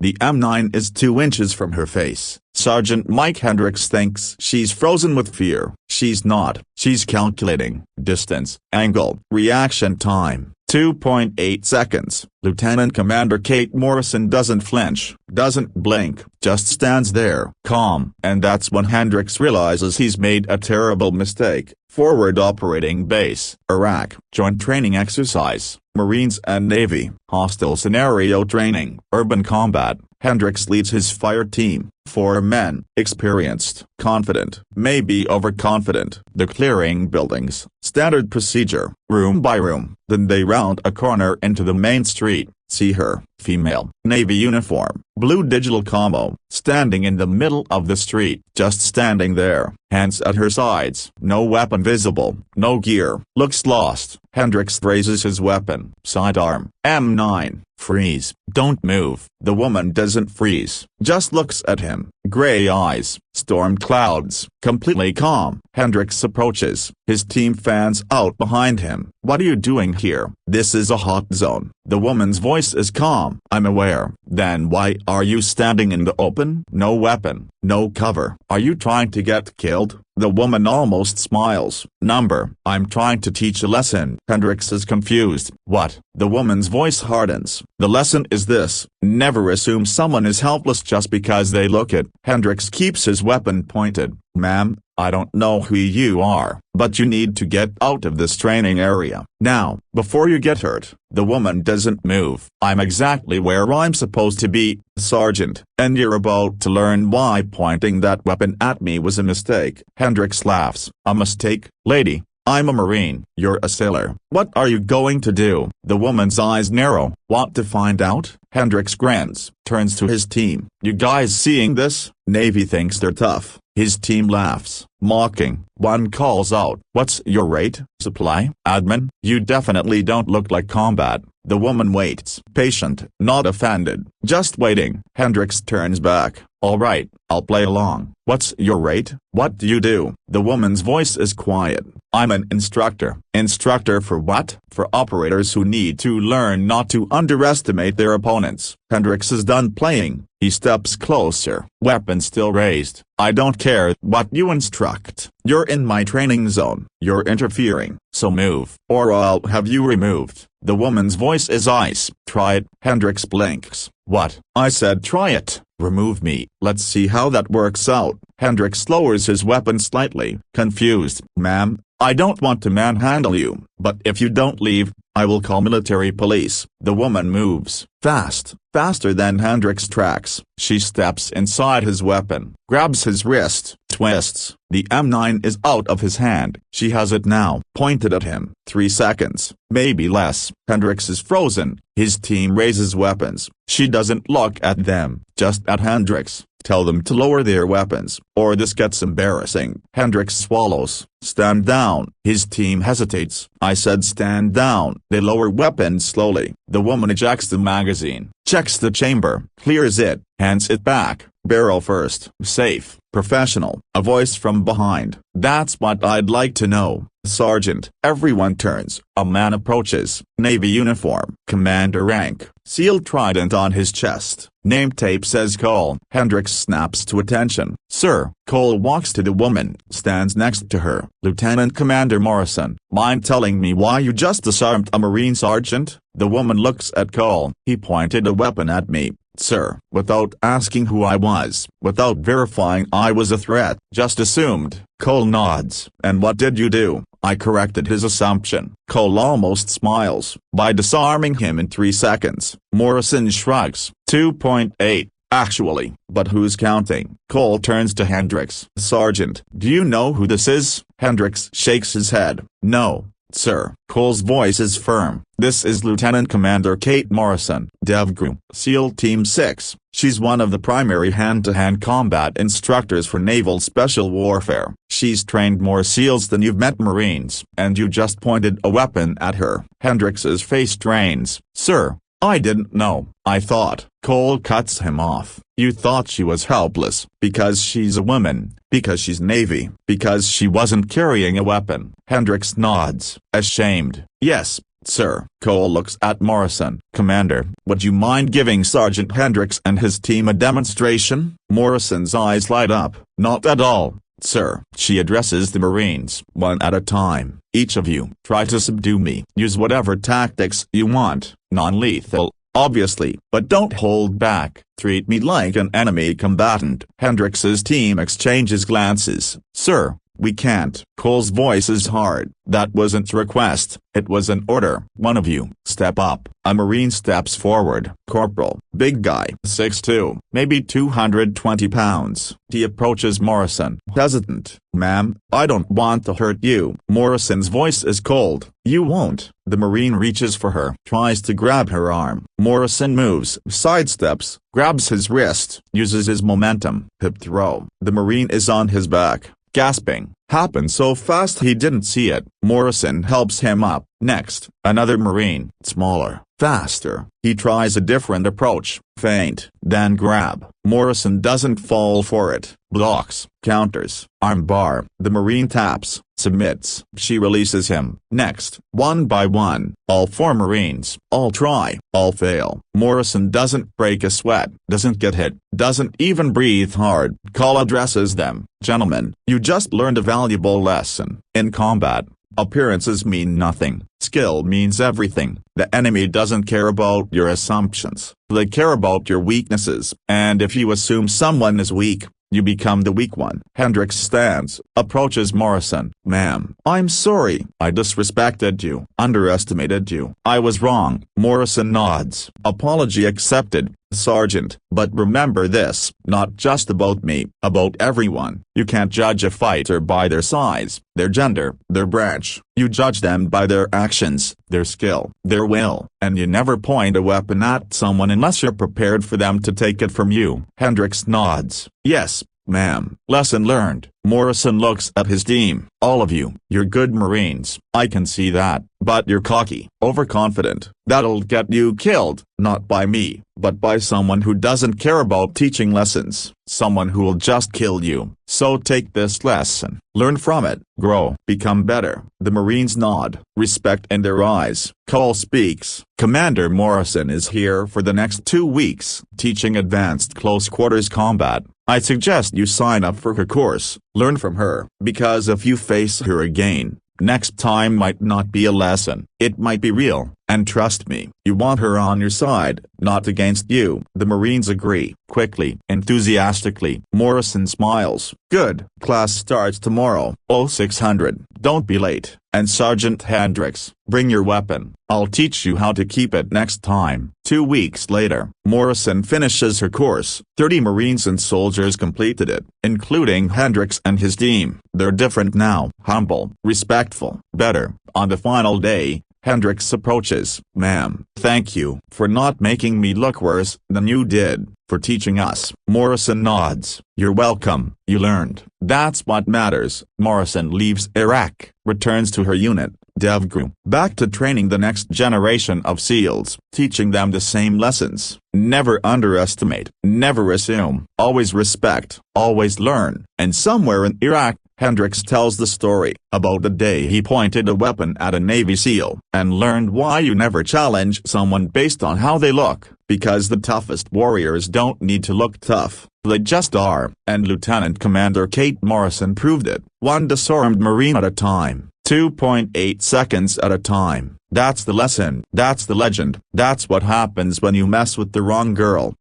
The M9 is 2 inches from her face. Sergeant Mike Hendricks thinks she's frozen with fear. She's not. She's calculating distance, angle, reaction time. 2.8 seconds. Lieutenant Commander Kate Morrison doesn't flinch, doesn't blink, just stands there, calm. And that's when Hendricks realizes he's made a terrible mistake. Forward Operating Base, Iraq, Joint Training Exercise, Marines and Navy, Hostile Scenario Training, Urban Combat. Hendricks leads his fire team, 4 men, experienced, confident, maybe overconfident. They're clearing buildings, standard procedure, room by room. Then they round a corner into the main street. See her, female, Navy uniform, blue digital combo, standing in the middle of the street, just standing there, hands at her sides, no weapon visible, no gear, looks lost. Hendricks raises his weapon, sidearm, M9, freeze, don't move. The woman doesn't freeze, just looks at him, gray eyes, storm clouds, completely calm. Hendricks approaches, his team fans out behind him. What are you doing here? This is a hot zone. The woman's voice is calm. I'm aware. Then why are you standing in the open? No weapon, no cover. Are you trying to get killed? The woman almost smiles. Number, I'm trying to teach a lesson. Hendricks is confused. What? The woman's voice hardens. The lesson is this: never assume someone is helpless just because they look it. Hendricks keeps his weapon pointed. Ma'am, I don't know who you are, but you need to get out of this training area, now, before you get hurt. The woman doesn't move. I'm exactly where I'm supposed to be, Sergeant, and you're about to learn why pointing that weapon at me was a mistake. Hendricks laughs. A mistake, lady? I'm a Marine. You're a sailor. What are you going to do? The woman's eyes narrow. Want to find out? Hendricks grins, turns to his team. You guys seeing this? Navy thinks they're tough. His team laughs, mocking. One calls out, what's your rate? Supply? Admin? You definitely don't look like combat. The woman waits, patient, not offended, just waiting. Hendricks turns back. All right, I'll play along. What's your rate? What do you do? The woman's voice is quiet. I'm an instructor. Instructor for what? For operators who need to learn not to underestimate their opponents. Hendricks is done playing. He steps closer, weapon still raised. I don't care what you instruct. You're in my training zone. You're interfering, so move, or I'll have you removed. The woman's voice is ice. Try it. Hendricks blinks. What? I said try it. Remove me. Let's see how that works out. Hendricks lowers his weapon slightly, confused. Ma'am, I don't want to manhandle you, but if you don't leave, I will call military police. The woman moves, fast, faster than Hendricks' tracks. She steps inside his weapon, grabs his wrist, twists. The M9 is out of his hand. She has it now, pointed at him. 3 seconds, maybe less. Hendricks is frozen. His team raises weapons. She doesn't look at them, just at Hendricks. Tell them to lower their weapons, or this gets embarrassing. Hendricks swallows. Stand down. His team hesitates. I said stand down. They lower weapons slowly. The woman ejects the magazine, checks the chamber, clears it, hands it back. Barrel first. Safe. Professional. A voice from behind. That's what I'd like to know, Sergeant. Everyone turns. A man approaches. Navy uniform. Commander rank. Sealed trident on his chest. Name tape says Cole. Hendricks snaps to attention. Sir. Cole walks to the woman, stands next to her. Lieutenant Commander Morrison, mind telling me why you just disarmed a Marine sergeant? The woman looks at Cole. He pointed a weapon at me, sir, without asking who I was, without verifying I was a threat, just assumed. Cole nods. And what did you do? I corrected his assumption. Cole almost smiles. By disarming him in 3 seconds. Morrison shrugs. 2.8. Actually, but who's counting? Cole turns to Hendricks. Sergeant, do you know who this is? Hendricks shakes his head. No, sir. Cole's voice is firm. This is Lieutenant Commander Kate Morrison, DEVGRU, SEAL Team 6. She's one of the primary hand-to-hand combat instructors for Naval Special Warfare. She's trained more SEALs than you've met Marines. And you just pointed a weapon at her. Hendricks's face strains. Sir, I didn't know. I thought. Cole cuts him off. You thought she was helpless, because she's a woman, because she's Navy, because she wasn't carrying a weapon. Hendricks nods, ashamed. Yes, sir. Cole looks at Morrison. Commander, would you mind giving Sergeant Hendricks and his team a demonstration? Morrison's eyes light up. Not at all, sir. She addresses the Marines one at a time. Each of you, try to subdue me. Use whatever tactics you want, non-lethal, obviously, but don't hold back. Treat me like an enemy combatant. Hendricks's team exchanges glances. Sir, we can't. Cole's voice is hard. That wasn't a request, it was an order. One of you, step up. A Marine steps forward. Corporal, big guy, 6'2", maybe 220 pounds. He approaches Morrison. Hesitant. Ma'am, I don't want to hurt you. Morrison's voice is cold. You won't. The Marine reaches for her. Tries to grab her arm. Morrison moves. Sidesteps. Grabs his wrist. Uses his momentum. Hip throw. The Marine is on his back. Gasping. Happened so fast he didn't see it. Morrison helps him up. Next, another Marine. Smaller. Faster. He tries a different approach. Feint. Then grab. Morrison doesn't fall for it. Blocks. Counters. Armbar. The Marine taps. Submits. She releases him. Next, one by one, all four Marines. All try. All fail. Morrison doesn't break a sweat. Doesn't get hit. Doesn't even breathe hard. Cole addresses them. Gentlemen, you just learned a valuable lesson. In combat, appearances mean nothing. Skill means everything. The enemy doesn't care about your assumptions. They care about your weaknesses. And if you assume someone is weak, you become the weak one. Hendricks stands, approaches Morrison. Ma'am, I'm sorry. I disrespected you, underestimated you. I was wrong. Morrison nods. Apology accepted, Sergeant. But remember this, not just about me, about everyone. You can't judge a fighter by their size, their gender, their branch. You judge them by their actions, their skill, their will, and you never point a weapon at someone unless you're prepared for them to take it from you. Hendricks nods. Yes, ma'am. Lesson learned. Morrison looks at his team. All of you, you're good Marines. I can see that. But you're cocky, overconfident. That'll get you killed, not by me, but by someone who doesn't care about teaching lessons. Someone who'll just kill you. So take this lesson. Learn from it. Grow. Become better. The Marines nod, respect in their eyes. Cole speaks. Commander Morrison is here for the next 2 weeks, teaching advanced close quarters combat. I suggest you sign up for her course. Learn from her, because if you face her again, next time might not be a lesson, it might be real, and trust me, you want her on your side, not against you. The Marines agree, quickly, enthusiastically. Morrison smiles. Good. Class starts tomorrow, 0600. Don't be late. And Sergeant Hendricks, bring your weapon. I'll teach you how to keep it next time. 2 weeks later, Morrison finishes her course. 30 Marines and soldiers completed it, including Hendricks and his team. They're different now. Humble, respectful, better. On the final day, Hendricks approaches. Ma'am, thank you for not making me look worse than you did, for teaching us. Morrison nods. You're welcome. You learned. That's what matters. Morrison leaves Iraq, returns to her unit, DEVGRU, back to training the next generation of SEALs, teaching them the same lessons. Never underestimate, never assume, always respect, always learn. And somewhere in Iraq, Hendricks tells the story about the day he pointed a weapon at a Navy SEAL, and learned why you never challenge someone based on how they look, because the toughest warriors don't need to look tough, they just are. And Lieutenant Commander Kate Morrison proved it, 1 disarmed Marine at a time, 2.8 seconds at a time. That's the lesson, that's the legend, that's what happens when you mess with the wrong girl.